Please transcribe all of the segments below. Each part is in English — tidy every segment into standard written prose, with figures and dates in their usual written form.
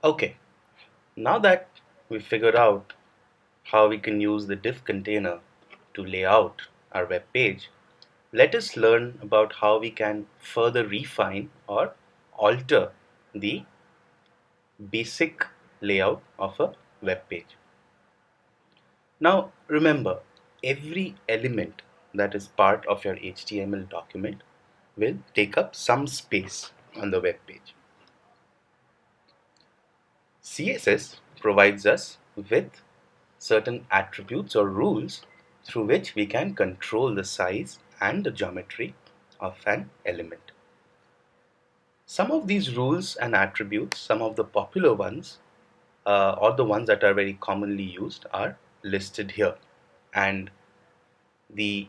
Okay, now that we figured out how we can use the div container to lay out our web page, let us learn about how we can further refine or alter the basic layout of a web page. Now remember, every element that is part of your HTML document will take up some space on the web page. CSS provides us with certain attributes or rules through which we can control the size and the geometry of an element. Some of these rules and attributes, some of the popular ones, or the ones that are very commonly used, are listed here. And the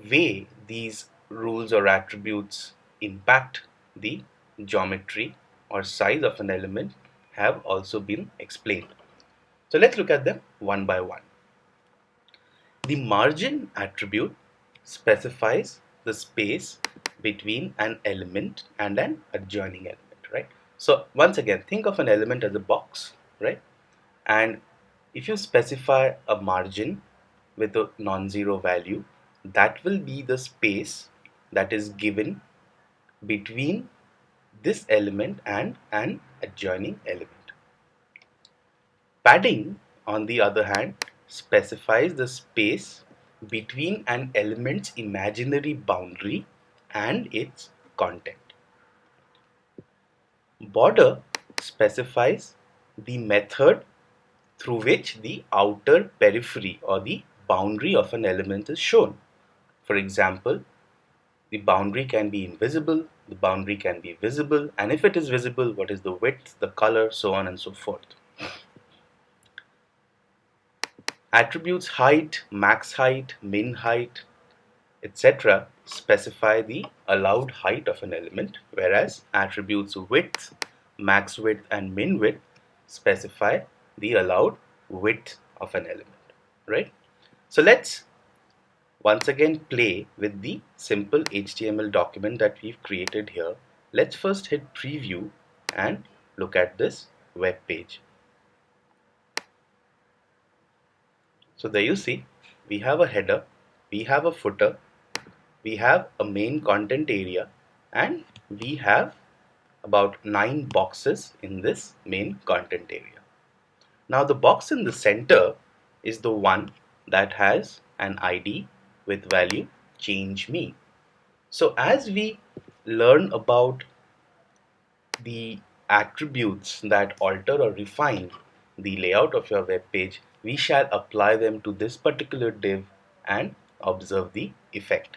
way these rules or attributes impact the geometry or size of an element have also been explained. So let's look at them one by one. The margin attribute specifies the space between an element and an adjoining element, right? So once again, think of an element as a box, right? And if you specify a margin with a non-zero value, that will be the space that is given between this element and an adjoining element. Padding, on the other hand, specifies the space between an element's imaginary boundary and its content. Border specifies the method through which the outer periphery or the boundary of an element is shown. For example, the boundary can be invisible, the boundary can be visible, and if it is visible, what is the width, the color, so on and so forth. Attributes height, max height, min height, etc. specify the allowed height of an element, whereas attributes width, max width, and min width specify the allowed width of an element, right? So let's once again play with the simple HTML document that we've created here. Let's first hit preview and look at this web page. So there you see, we have a header, we have a footer, we have a main content area, and we have about 9 boxes in this main content area. Now the box in the center is the one that has an ID with value change me. So as we learn about the attributes that alter or refine the layout of your web page, we shall apply them to this particular div and observe the effect.